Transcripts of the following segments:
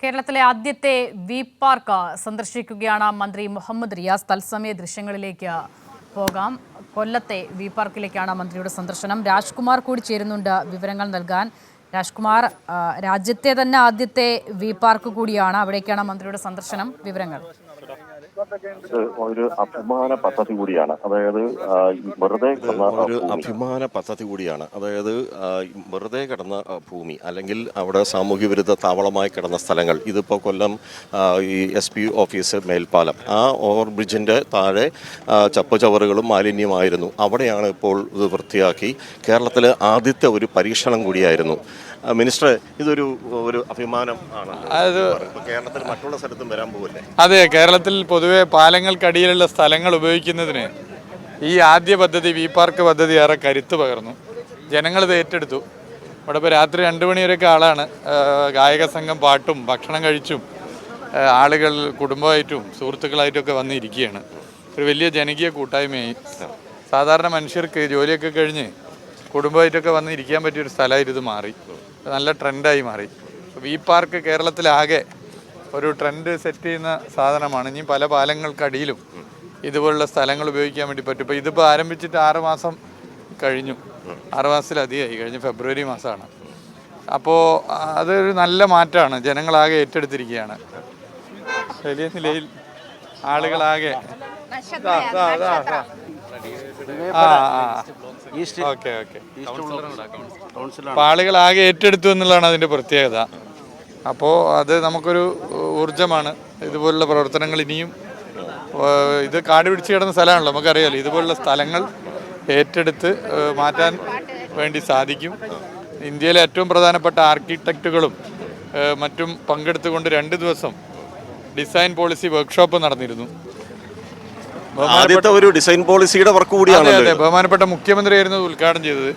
കേരളത്തിലെ ആദ്യത്തെ V park സന്ദർശിക്കുകയാണ് മന്ത്രി മുഹമ്മദ് റിയാസ്. തത്സമയ ദൃശ്യങ്ങളിലേക്ക് പോകാം. കൊല്ലത്തെ വി പാർക്കിലേക്കാണ് മന്ത്രിയുടെ സന്ദർശനം. രാജ്കുമാർ കൂടി ചേരുന്നുണ്ട് വിവരങ്ങൾ നൽകാൻ. രാജ്കുമാർ, രാജ്യത്തെ തന്നെ ആദ്യത്തെ വി പാർക്ക് കൂടിയാണ്, അവിടേക്കാണ് മന്ത്രിയുടെ സന്ദർശനം. വിവരങ്ങൾ. ഒരു അഭിമാന പദ്ധതി കൂടിയാണ്. അതായത് വെറുതെ കിടന്ന ഭൂമി, അല്ലെങ്കിൽ അവിടെ സാമൂഹ്യ വിരുദ്ധ താവളമായി കിടന്ന സ്ഥലങ്ങൾ. ഇതിപ്പോൾ കൊല്ലം ഈ SP ഓഫീസ് മേൽപ്പാലം, ആ ഓവർ ബ്രിഡ്ജിൻ്റെ താഴെ ചപ്പുചവറുകളും മാലിന്യമായിരുന്നു. അവിടെയാണ് ഇപ്പോൾ ഇത് വൃത്തിയാക്കി. കേരളത്തിലെ ആദ്യത്തെ ഒരു പരീക്ഷണം കൂടിയായിരുന്നു. മിനിസ്റ്റർ, ഇതൊരു അഭിമാനം ആണ്. കേരളത്തിൽ മറ്റുള്ള സ്ഥലത്തും വരാൻ പോകല്ലേ? അതെ, കേരളത്തിൽ പൊതുവെ പാലങ്ങൾക്കടിയിലുള്ള സ്ഥലങ്ങൾ ഉപയോഗിക്കുന്നതിന് ഈ ആദ്യ പദ്ധതി വി പാർക്ക് പദ്ധതി ഏറെ കരുത്ത് പകർന്നു. ജനങ്ങളിത് ഏറ്റെടുത്തു. ഇവിടെ ഇപ്പോൾ രാത്രി 2 മണി വരെയൊക്കെ ആളാണ്. ഗായക സംഘം പാട്ടും ഭക്ഷണം കഴിച്ചും ആളുകൾ കുടുംബമായിട്ടും സുഹൃത്തുക്കളായിട്ടുമൊക്കെ വന്നിരിക്കുകയാണ്. ഒരു വലിയ ജനകീയ കൂട്ടായ്മയായി. സാധാരണ മനുഷ്യർക്ക് ജോലിയൊക്കെ കഴിഞ്ഞ് കുടുംബമായിട്ടൊക്കെ വന്ന് ഇരിക്കാൻ പറ്റിയൊരു സ്ഥലമായിട്ട് ഇത് മാറി. നല്ല ട്രെൻഡായി മാറി. വി പാർക്ക് കേരളത്തിലാകെ ഒരു ട്രെൻഡ് സെറ്റ് ചെയ്യുന്ന സാധനമാണ്. ഇനി പല പാലങ്ങൾക്കടിയിലും ഇതുപോലുള്ള സ്ഥലങ്ങൾ ഉപയോഗിക്കാൻ വേണ്ടി പറ്റും. ഇപ്പോൾ ഇതിപ്പോൾ ആരംഭിച്ചിട്ട് 6 മാസം കഴിഞ്ഞു. 6 മാസത്തിലധികമായി. കഴിഞ്ഞ ഫെബ്രുവരി മാസമാണ്. അപ്പോൾ അതൊരു നല്ല മാറ്റമാണ്. ജനങ്ങളാകെ ഏറ്റെടുത്തിരിക്കുകയാണ്. വലിയ നിലയിൽ ആളുകളാകെ അപ്പോൾ ആളുകളാകെ ഏറ്റെടുത്തു എന്നുള്ളതാണ് അതിൻ്റെ പ്രത്യേകത. അപ്പോൾ അത് നമുക്കൊരു ഊർജമാണ്. ഇതുപോലുള്ള പ്രവർത്തനങ്ങൾ ഇനിയും, ഇത് കാട് പിടിച്ച് കിടന്ന സ്ഥലമാണല്ലോ, നമുക്കറിയാമല്ലോ. ഇതുപോലുള്ള സ്ഥലങ്ങൾ ഏറ്റെടുത്ത് മാറ്റാൻ വേണ്ടി സാധിക്കും. ഇന്ത്യയിലെ ഏറ്റവും പ്രധാനപ്പെട്ട ആർക്കിടെക്റ്റുകളും മറ്റും പങ്കെടുത്തുകൊണ്ട് 2 ദിവസം ഡിസൈൻ പോളിസി വർക്ക്ഷോപ്പ് നടന്നിരുന്നു. ആദ്യത്തെ ഒരു ഡിസൈൻ പോളിസിയുടെ വർക്ക് കൂടിയാണ്. അതെ, ബഹുമാനപ്പെട്ട മുഖ്യമന്ത്രിയായിരുന്നു ഉദ്ഘാടനം ചെയ്തത്.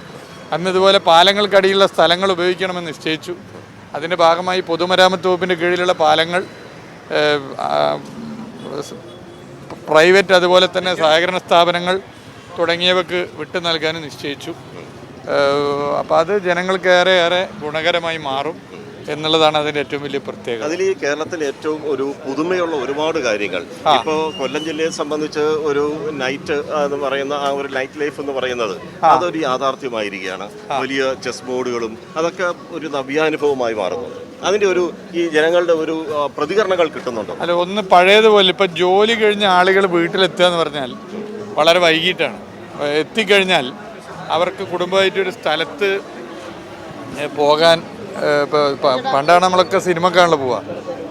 അന്ന് ഇതുപോലെ പാലങ്ങൾക്കടിയിലുള്ള സ്ഥലങ്ങൾ ഉപയോഗിക്കണമെന്ന് നിശ്ചയിച്ചു. അതിൻ്റെ ഭാഗമായി പൊതുമരാമത്ത് വകുപ്പിൻ്റെ കീഴിലുള്ള പാലങ്ങൾ പ്രൈവറ്റ്, അതുപോലെ തന്നെ സഹകരണ സ്ഥാപനങ്ങൾ തുടങ്ങിയവർക്ക് വിട്ടു നൽകാനും നിശ്ചയിച്ചു. അപ്പോൾ അത് ജനങ്ങൾക്ക് ഏറെ ഗുണകരമായി മാറും എന്നുള്ളതാണ് അതിൻ്റെ ഏറ്റവും വലിയ പ്രത്യേകത. അതിൽ ഈ കേരളത്തിൽ ഏറ്റവും ഒരു പുതുമയുള്ള ഒരുപാട് കാര്യങ്ങൾ. ഇപ്പോൾ കൊല്ലം ജില്ലയെ സംബന്ധിച്ച് ഒരു നൈറ്റ് എന്ന് പറയുന്ന ആ ഒരു നൈറ്റ് ലൈഫ് എന്ന് പറയുന്നത് അതൊരു യാഥാർത്ഥ്യമായിരിക്കുകയാണ്. വലിയ ചെസ് ബോർഡുകളും അതൊക്കെ ഒരു നവ്യാനുഭവമായി മാറുന്നു. അതിൻ്റെ ഈ ജനങ്ങളുടെ ഒരു പ്രതികരണങ്ങൾ കിട്ടുന്നുണ്ടോ? അല്ല, ഒന്ന് പഴയതുപോലെ ഇപ്പോൾ ജോലി കഴിഞ്ഞ ആളുകൾ വീട്ടിലെത്തുക എന്ന് പറഞ്ഞാൽ വളരെ വൈകിട്ടാണ്. എത്തിക്കഴിഞ്ഞാൽ അവർക്ക് കുടുംബമായിട്ടൊരു സ്ഥലത്ത് പോകാൻ, പണ്ടാണ് നമ്മളൊക്കെ സിനിമക്കാണല്ലോ പോവുക,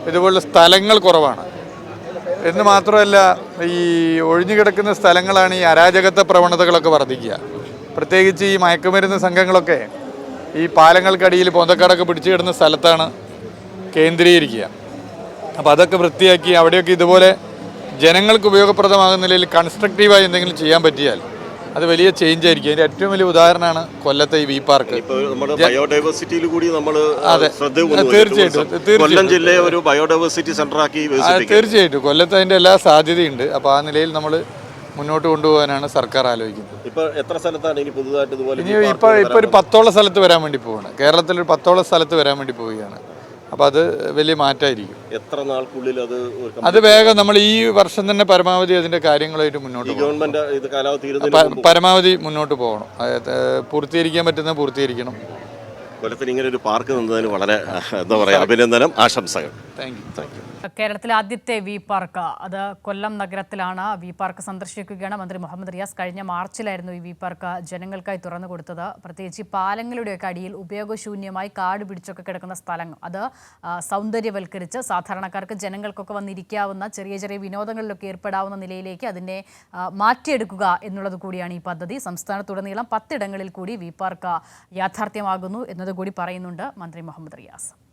ഇതുപോലുള്ള സ്ഥലങ്ങൾ കുറവാണ്. എന്ന് മാത്രമല്ല, ഈ ഒഴിഞ്ഞു കിടക്കുന്ന സ്ഥലങ്ങളാണ് ഈ അരാജകത്വ പ്രവണതകളൊക്കെ വർദ്ധിക്കുക. പ്രത്യേകിച്ച് ഈ മയക്കുമരുന്ന് സംഘങ്ങളൊക്കെ ഈ പാലങ്ങൾക്കടിയിൽ പൊന്തക്കാടൊക്കെ പിടിച്ചു കിടന്ന സ്ഥലത്താണ് കേന്ദ്രീകരിക്കുക. അപ്പോൾ അതൊക്കെ വൃത്തിയാക്കി അവിടെയൊക്കെ ഇതുപോലെ ജനങ്ങൾക്ക് ഉപയോഗപ്രദമാകുന്ന നിലയിൽ കൺസ്ട്രക്റ്റീവായി എന്തെങ്കിലും ചെയ്യാൻ പറ്റിയാൽ അത് വലിയ ചേഞ്ച് ആയിരിക്കും. അതിൻ്റെ ഏറ്റവും വലിയ ഉദാഹരണമാണ് കൊല്ലത്തെ ഈ വി പാർക്ക്. ബയോഡൈവേഴ്സിറ്റിയിൽ കൂടി നമ്മൾ തീർച്ചയായിട്ടും കൊല്ലത്ത് അതിൻ്റെ എല്ലാ സാധ്യതയുണ്ട്. അപ്പോൾ ആ നിലയിൽ നമ്മൾ മുന്നോട്ട് കൊണ്ടുപോകാനാണ് സർക്കാർ ആലോചിക്കുന്നത്. ഇപ്പോൾ ഒരു 10ഓളം സ്ഥലത്ത് വരാൻ വേണ്ടി പോവുകയാണ്. കേരളത്തിൽ ഒരു 10ഓളം സ്ഥലത്ത് വരാൻ വേണ്ടി പോവുകയാണ്. അപ്പോൾ അത് വലിയ മാറ്റമായിരിക്കും. എത്ര നാൾക്കുള്ളിൽ അത് വേഗം നമ്മൾ ഈ വർഷം തന്നെ പരമാവധി അതിൻ്റെ കാര്യങ്ങളായിട്ട് മുന്നോട്ട് പോകണം. പരമാവധി മുന്നോട്ട് പോകണം. പൂർത്തീകരിക്കാൻ പറ്റുന്നത് പൂർത്തീകരിക്കണം. കൊല്ലത്തിന് ഇങ്ങനെ ഒരു പാർക്ക് നിന്നതിന് വളരെ അഭിനന്ദനം, ആശംസകൾ. Thank you. കേരളത്തിലെ ആദ്യത്തെ വി പാർക്ക് അത് കൊല്ലം നഗരത്തിലാണ്. വി പാർക്ക് സന്ദർശിക്കുകയാണ് മന്ത്രി മുഹമ്മദ് റിയാസ്. കഴിഞ്ഞ മാർച്ചിലായിരുന്നു ഈ വി പാർക്ക് ജനങ്ങൾക്കായി തുറന്നു കൊടുത്തത്. പ്രത്യേകിച്ച് പാലങ്ങളുടെയൊക്കെ അടിയിൽ ഉപയോഗശൂന്യമായി കാട് പിടിച്ചൊക്കെ കിടക്കുന്ന സ്ഥലങ്ങൾ അത് സൗന്ദര്യവൽക്കരിച്ച് സാധാരണക്കാർക്ക്, ജനങ്ങൾക്കൊക്കെ വന്നിരിക്കാവുന്ന ചെറിയ ചെറിയ വിനോദങ്ങളിലൊക്കെ ഏർപ്പെടാവുന്ന നിലയിലേക്ക് അതിനെ മാറ്റിയെടുക്കുക എന്നുള്ളത് കൂടിയാണ് ഈ പദ്ധതി. സംസ്ഥാനത്തുടനീളം 10 ഇടങ്ങളിൽ കൂടി വി പാർക്ക് യാഥാർത്ഥ്യമാകുന്നു എന്നതുകൂടി പറയുന്നുണ്ട് മന്ത്രി മുഹമ്മദ് റിയാസ്.